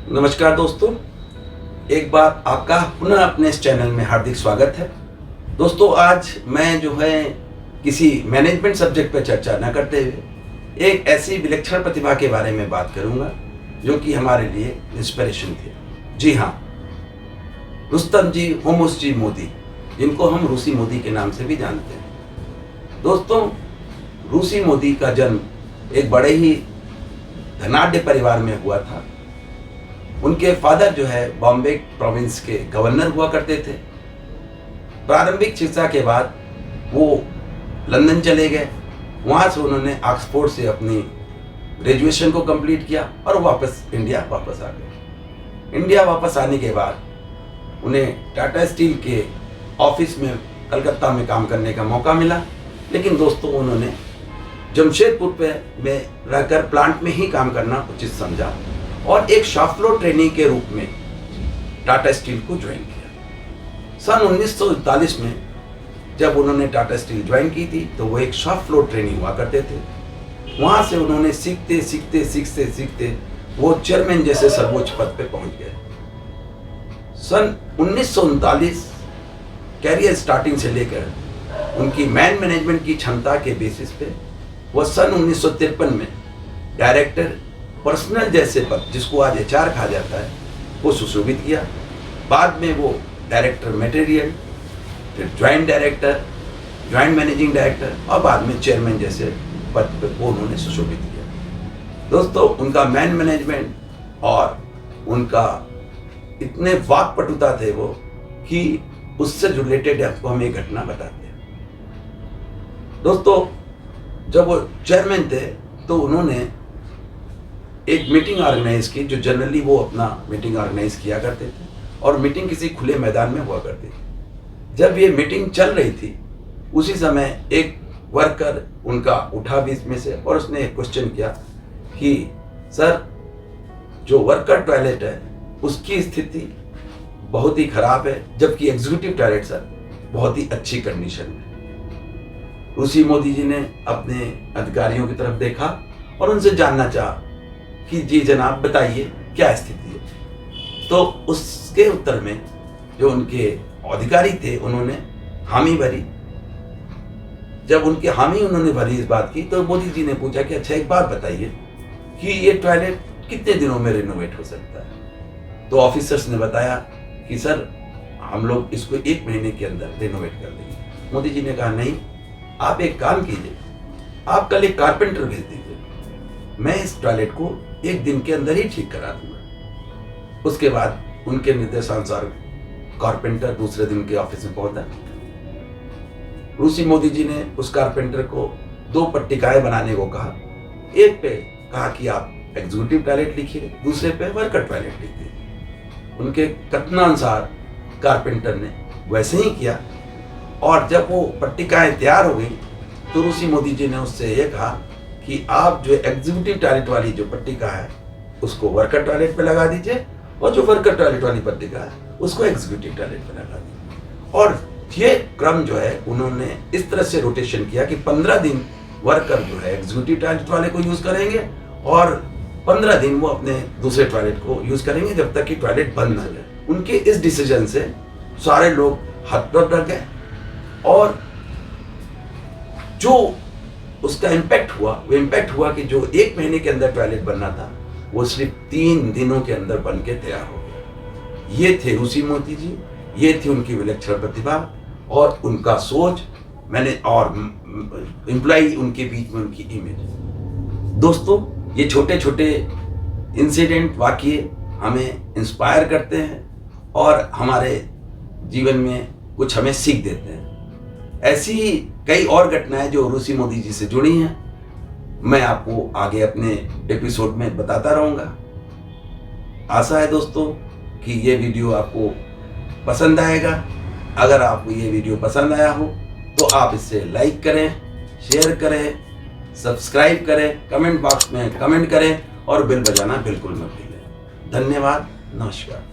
नमस्कार दोस्तों, एक बार आपका पुनः अपने इस चैनल में हार्दिक स्वागत है। दोस्तों, आज मैं जो है किसी मैनेजमेंट सब्जेक्ट पर चर्चा न करते हुए एक ऐसी विलक्षण प्रतिभा के बारे में बात करूंगा जो कि हमारे लिए इंस्पिरेशन थे। जी हाँ, रुस्तम जी होमुस जी मोदी, जिनको हम रूसी मोदी के नाम से भी जानते हैं। दोस्तों, रूसी मोदी का जन्म एक बड़े ही धनाढ्य परिवार में हुआ था। उनके फादर जो है बॉम्बे प्रोविंस के गवर्नर हुआ करते थे। प्रारंभिक शिक्षा के बाद वो लंदन चले गए। वहाँ से उन्होंने ऑक्सफोर्ड से अपनी ग्रेजुएशन को कंप्लीट किया और वापस इंडिया वापस आ गए। इंडिया वापस आने के बाद उन्हें टाटा स्टील के ऑफिस में कलकत्ता में काम करने का मौका मिला, लेकिन दोस्तों उन्होंने जमशेदपुर में रहकर प्लांट में ही काम करना उचित समझा और एक शॉप फ्लोर ट्रेनिंग के रूप में टाटा स्टील को ज्वाइन किया। सन 1939 में जब उन्होंने टाटा स्टील ज्वाइन की थी तो वो एक शॉप फ्लोर ट्रेनिंग हुआ करते थे। वहाँ से उन्होंने सीखते वो चेयरमैन जैसे सर्वोच्च पद पे पहुँच गए। सन 1939 कैरियर स्टार्टिंग से लेकर उनकी मैन मैनेजमेंट की क्षमता के बेसिस पे वो सन 1953 में डायरेक्टर पर्सनल जैसे पद, जिसको आज एचआर कहा जाता है, वो सुशोभित किया। बाद में वो डायरेक्टर मटेरियल, फिर joint director, joint managing director और बाद में चेयरमैन जैसे पद पे वो उन्होंने सुशोभित किया। दोस्तों, उनका मैन मैनेजमेंट और उनका इतने वाक्पटुता थे वो कि उससे रिलेटेड आपको हम एक घटना बताते हैं। दोस्तों, जब वो चेयरमैन थे तो उन्होंने एक मीटिंग ऑर्गेनाइज की, जो जनरली वो अपना मीटिंग ऑर्गेनाइज किया करते थे और मीटिंग किसी खुले मैदान में हुआ करती थी। जब ये मीटिंग चल रही थी उसी समय एक वर्कर उनका उठा बीच में से और उसने एक क्वेश्चन किया कि सर, जो वर्कर टॉयलेट है उसकी स्थिति बहुत ही खराब है, जबकि एग्जीक्यूटिव टॉयलेट सर बहुत ही अच्छी कंडीशन में। रूसी मोदी जी ने अपने अधिकारियों की तरफ देखा और उनसे जानना चाहा कि जी जनाब बताइए क्या स्थिति है। तो उसके उत्तर में जो उनके अधिकारी थे उन्होंने हामी भरी। जब उनके हामी उन्होंने भरी इस बात की तो मोदी जी ने पूछा कि अच्छा एक बात बताइए कि ये टॉयलेट कितने दिनों में रिनोवेट हो सकता है। तो ऑफिसर्स ने बताया कि सर हम लोग इसको 1 महीने के अंदर रिनोवेट कर देंगे। मोदी जी ने कहा नहीं, आप एक काम कीजिए, आप कल एक कारपेंटर भेज दीजिए, मैं इस टॉयलेट को 1 दिन के अंदर ही ठीक करा दूंगा। उसके बाद उनके निर्देशानुसार कारपेंटर दूसरे दिन के ऑफिस में पहुंचा। रूसी मोदी जी ने उस कारपेंटर को 2 पट्टिकाएं बनाने को कहा। एक पे कहा कि आप एग्जीक्यूटिव टॉयलेट लिखिए, दूसरे पे वर्कर टॉयलेट लिख दीजिए। उनके कथनानुसार कारपेंटर ने वैसे ही किया और जब वो पट्टिकाएं तैयार हो गई तो रूसी मोदी जी ने उससे ये कहा कि आप जो एग्जीक्यूटिव टॉयलेट वाली जो पट्टिका है उसको वर्कर टॉयलेट पे लगा दीजिए और जो वर्कर टॉयलेट वाली पट्टिका है उसको एग्जीक्यूटिव टॉयलेट पे लगा दीजिए। और ये क्रम जो है उन्होंने इस तरह से रोटेशन किया कि 15 दिन वर्कर जो है एग्जीक्यूटिव टॉयलेट वाले को यूज करेंगे और 15 दिन वो अपने दूसरे टॉयलेट को यूज करेंगे जब तक कि टॉयलेट बंद ना जाए। उनके इस डिसीजन से सारे लोग हतप्रभ रह गए और जो उसका इम्पैक्ट हुआ वो इम्पैक्ट हुआ कि जो 1 महीने के अंदर टॉयलेट बनना था वो सिर्फ 3 दिनों के अंदर बन के तैयार हो गया। ये थे रूसी मोदी जी, ये थी उनकी विलक्षण प्रतिभा और उनका सोच मैंने और एम्प्लॉई उनके बीच में उनकी इमेज। दोस्तों, ये छोटे छोटे इंसिडेंट वाकये हमें इंस्पायर करते हैं और हमारे जीवन में कुछ हमें सीख देते हैं। ऐसी ही कई और घटनाएं जो रूसी मोदी जी से जुड़ी हैं मैं आपको आगे अपने एपिसोड में बताता रहूँगा। आशा है दोस्तों कि ये वीडियो आपको पसंद आएगा। अगर आपको ये वीडियो पसंद आया हो तो आप इसे लाइक करें, शेयर करें, सब्सक्राइब करें, कमेंट बॉक्स में कमेंट करें और बेल बजाना बिल्कुल मत भूलें। धन्यवाद, नमस्कार।